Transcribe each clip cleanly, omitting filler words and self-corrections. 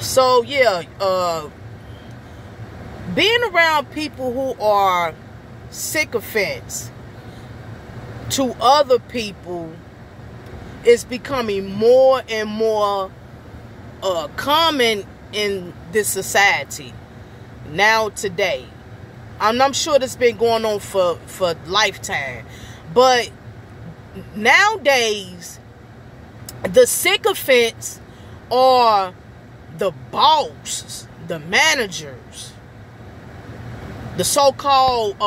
So yeah, being around people who are sycophants to other people is becoming more and more common in this society now today. I'm sure this has been going on for lifetime, but nowadays the sycophants are the boss, the managers, the so-called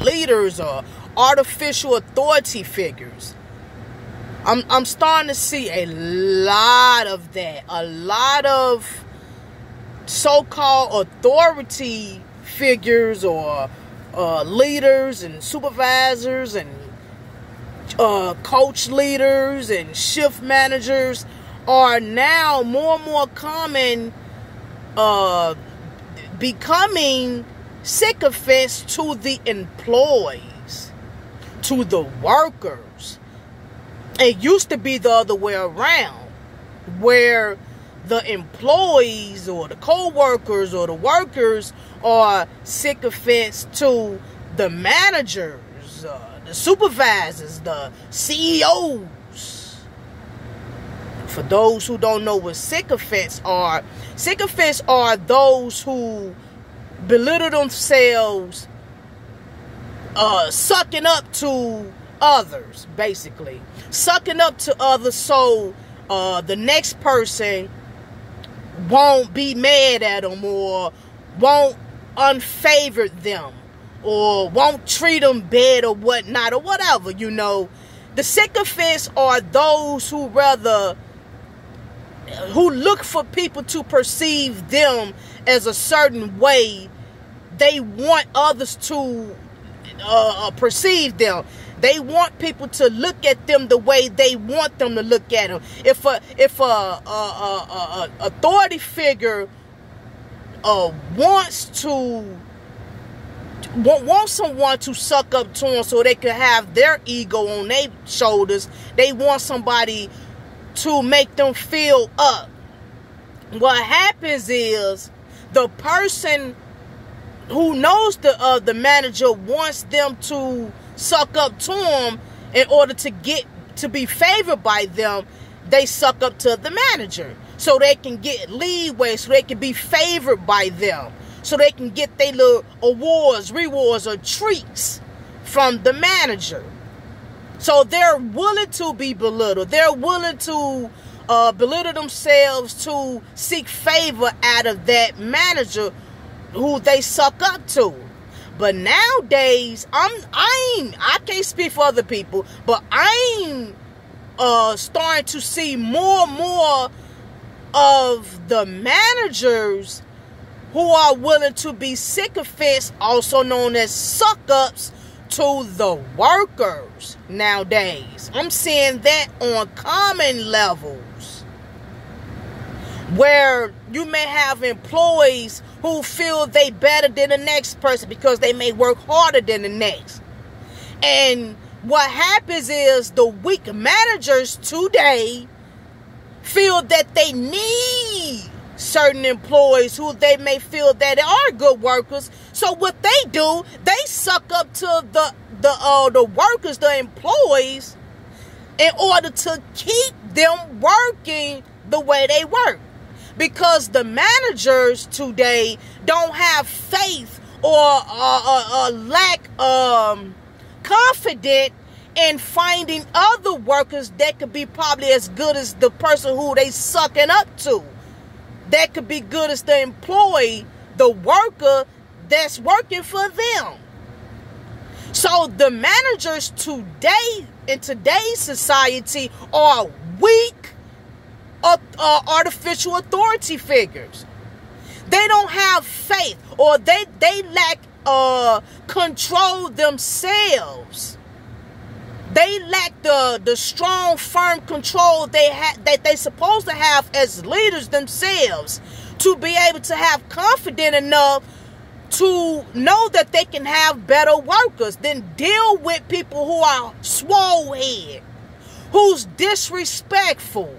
leaders or artificial authority figures. I'm starting to see a lot of that. A lot of so-called authority figures or leaders and supervisors and coach leaders and shift managers are now more and more common, becoming sycophants to the employees, to the workers. It used to be the other way around, where the employees or the co-workers or the workers are sycophants to the managers, the supervisors, the CEOs. For those who don't know what sycophants are those who belittle themselves, sucking up to others, basically. Sucking up to others so the next person won't be mad at them or won't unfavor them or won't treat them bad or whatnot or whatever, you know. The sycophants are those who look for people to perceive them as a certain way they want others to perceive them. They want people to look at them the way they want them to look at them. If a authority figure wants someone to suck up to them so they can have their ego on their shoulders, they want somebody to make them feel up. What happens is the person who knows the manager wants them to suck up to him in order to be favored by them. They suck up to the manager so they can get leeway, so they can be favored by them, so they can get their little awards, rewards, or treats from the manager. So they're willing to be belittled. They're willing to belittle themselves to seek favor out of that manager who they suck up to. But nowadays, I can't speak for other people, but I'm starting to see more and more of the managers who are willing to be sycophants, also known as suck-ups, to the workers nowadays. I'm seeing that on common levels, where you may have employees who feel they better than the next person because they may work harder than the next. And what happens is the weak managers today feel that they need certain employees who they may feel that are good workers. So what they do, they suck up to the workers, the employees, in order to keep them working the way they work. Because the managers today don't have faith or lack confidence in finding other workers that could be probably as good as the person who they sucking up to. That could be good as the employee, the worker that's working for them. So the managers today, in today's society, are weak artificial authority figures. They don't have faith, or they lack control themselves. They lack the strong, firm control that they supposed to have as leaders themselves, to be able to have confidence enough to know that they can have better workers than deal with people who are swole head, who's disrespectful,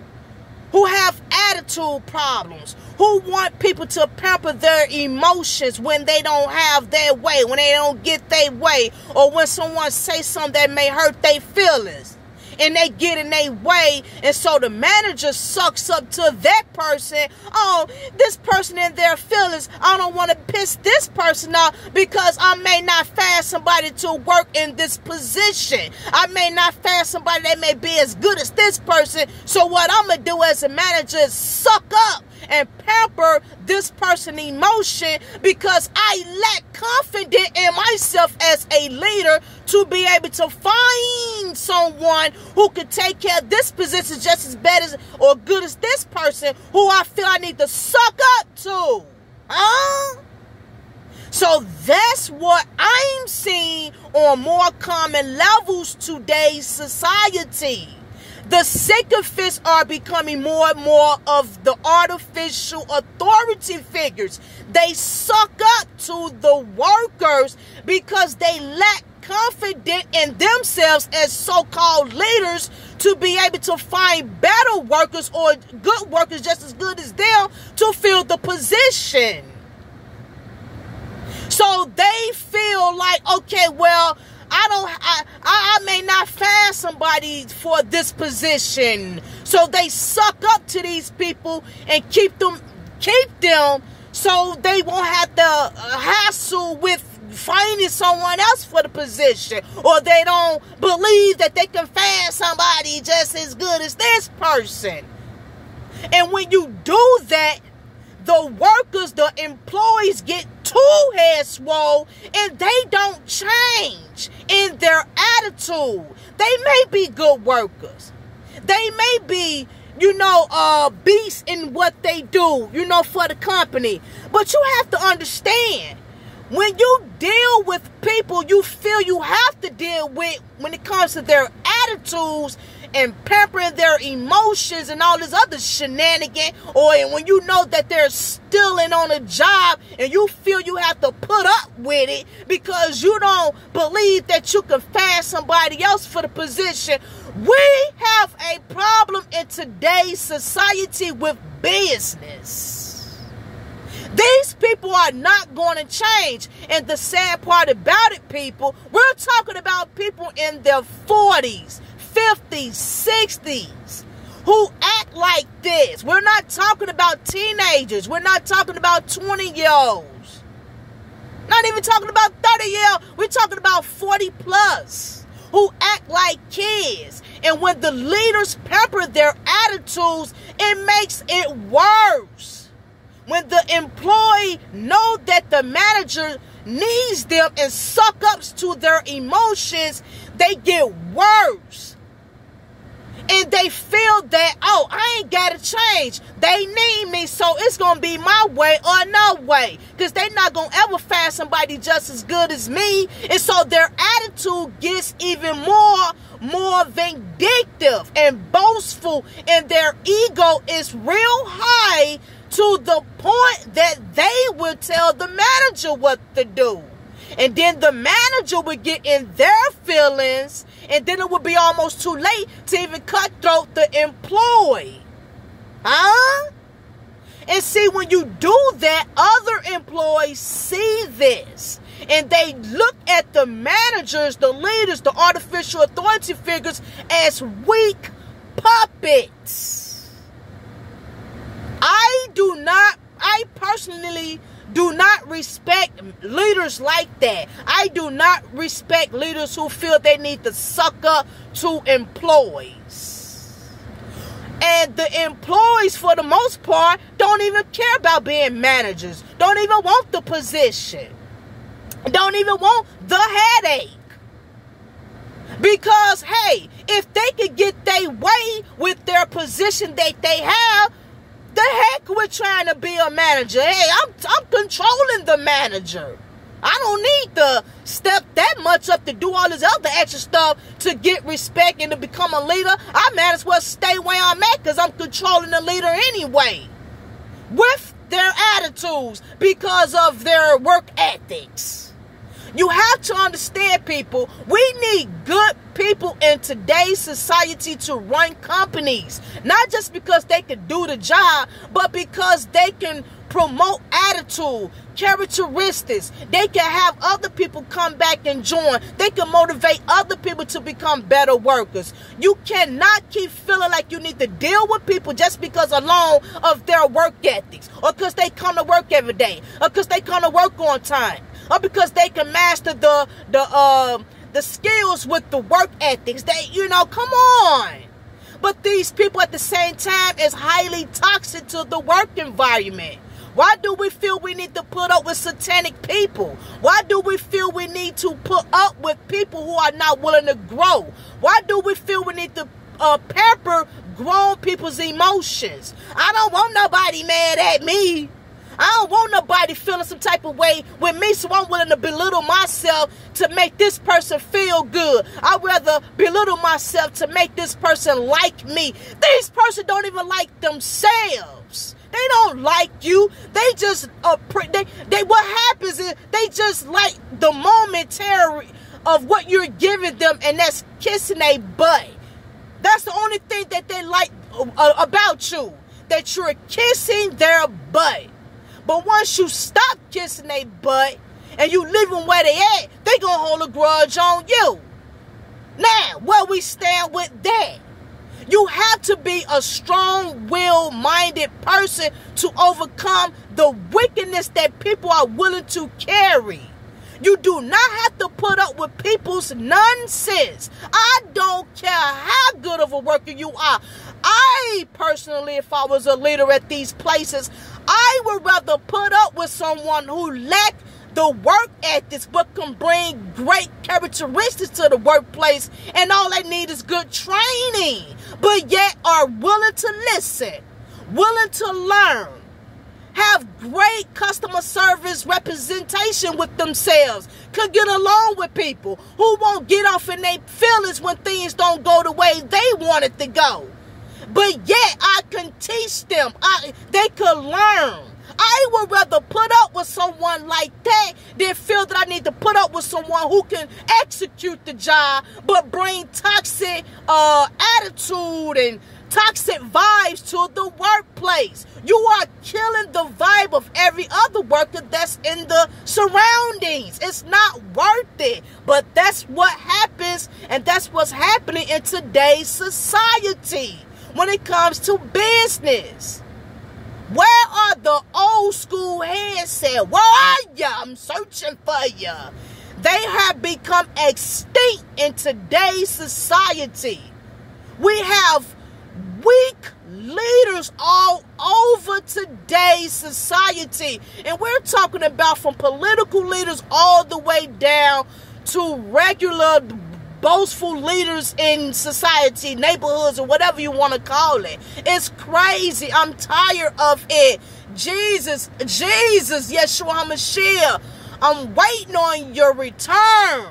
who have attitude attitude problems, who want people to pamper their emotions when they don't have their way, when they don't get their way, or when someone say something that may hurt their feelings, and they get in their way, and so the manager sucks up to that person. Oh, this person in their feelings, I don't want to piss this person off because I may not find somebody to work in this position. I may not find somebody that may be as good as this person. So what I'm going to do as a manager is suck up and pamper this person's emotion because I lack confidence in myself as a leader to be able to find someone who could take care of this position just as bad as or good as this person who I feel I need to suck up to. So that's what I'm seeing on more common levels today's society. The sycophants are becoming more and more of the artificial authority figures. They suck up to the workers because they lack confidence in themselves as so-called leaders to be able to find better workers or good workers just as good as them to fill the position. So they feel like, okay, well, I may not find somebody for this position. So they suck up to these people and keep them so they won't have to hassle with finding someone else for the position, or they don't believe that they can find somebody just as good as this person. And when you do that, the workers, the employees get too head swole and they don't change in their attitude. They may be good workers. They may be, beasts in what they do, for the company. But you have to understand, when you deal with people you feel you have to deal with when it comes to their attitudes and pampering their emotions and all this other shenanigan, or when you know that they're stealing on a job and you feel you have to put up with it because you don't believe that you can find somebody else for the position. We have a problem in today's society with business. These people are not going to change. And the sad part about it, people, we're talking about people in their 40s, 50s, 60s who act like this. We're not talking about teenagers. We're not talking about 20-year-olds. Not even talking about 30-year-olds. We're talking about 40 plus who act like kids. And when the leaders pamper their attitudes, it makes it worse. When the employee know that the manager needs them and suck ups to their emotions, they get worse. And they feel that, oh, I ain't got to change. They need me, so it's going to be my way or no way. Because they're not going to ever find somebody just as good as me. And so their attitude gets even more vindictive and boastful. And their ego is real high to the point that they would tell the manager what to do. And then the manager would get in their feelings, and then it would be almost too late to even cutthroat the employee. And see, when you do that, other employees see this. And they look at the managers, the leaders, the artificial authority figures as weak puppets. I personally do not respect leaders like that. I do not respect leaders who feel they need to suck up to employees. And the employees, for the most part, don't even care about being managers. Don't even want the position. Don't even want the headache. Because, hey, if they could get their way with their position that they have, the heck with trying to be a manager. Hey, I'm controlling the manager. I don't need to step that much up to do all this other extra stuff to get respect and to become a leader. I might as well stay where I'm at because I'm controlling the leader anyway. With their attitudes because of their work ethics. You have to understand, people, we need good people in today's society to run companies. Not just because they can do the job, but because they can promote attitude, characteristics. They can have other people come back and join. They can motivate other people to become better workers. You cannot keep feeling like you need to deal with people just because alone of their work ethics, or because they come to work every day, or because they come to work on time, or because they can master the skills with the work ethics. Come on. But these people at the same time is highly toxic to the work environment. Why do we feel we need to put up with satanic people? Why do we feel we need to put up with people who are not willing to grow? Why do we feel we need to pamper grown people's emotions? I don't want nobody mad at me. I don't want nobody feeling some type of way with me, so I'm willing to belittle myself to make this person feel good. I'd rather belittle myself to make this person like me. These persons don't even like themselves. They don't like you. They just they what happens is they just like the momentary of what you're giving them, and that's kissing a butt. That's the only thing that they like about you, that you're kissing their butt. But once you stop kissing their butt and you leave them where they at, they gonna hold a grudge on you. Now, where we stand with that? You have to be a strong-willed-minded person to overcome the wickedness that people are willing to carry. You do not have to put up with people's nonsense. I don't care how good of a worker you are. I personally, if I was a leader at these places, I would rather put up with someone who lacks the work ethics but can bring great characteristics to the workplace, and all they need is good training, but yet are willing to listen, willing to learn, have great customer service representation with themselves, could get along with people, who won't get off in their feelings when things don't go the way they want it to go. But yet I can teach them. They could learn. I would rather put up with someone like that than feel that I need to put up with someone who can execute the job but bring toxic attitude and toxic vibes to the workplace. You are killing the vibe of every other worker that's in the surroundings. It's not worth it. But that's what happens, and that's what's happening in today's society when it comes to business. Where are the old school heads at? Where are ya? I'm searching for ya. They have become extinct in today's society. We have weak leaders all over today's society. And we're talking about from political leaders all the way down to regular boastful leaders in society, neighborhoods, or whatever you want to call it. It's crazy. I'm tired of it. Jesus, Yeshua HaMashiach, I'm waiting on your return.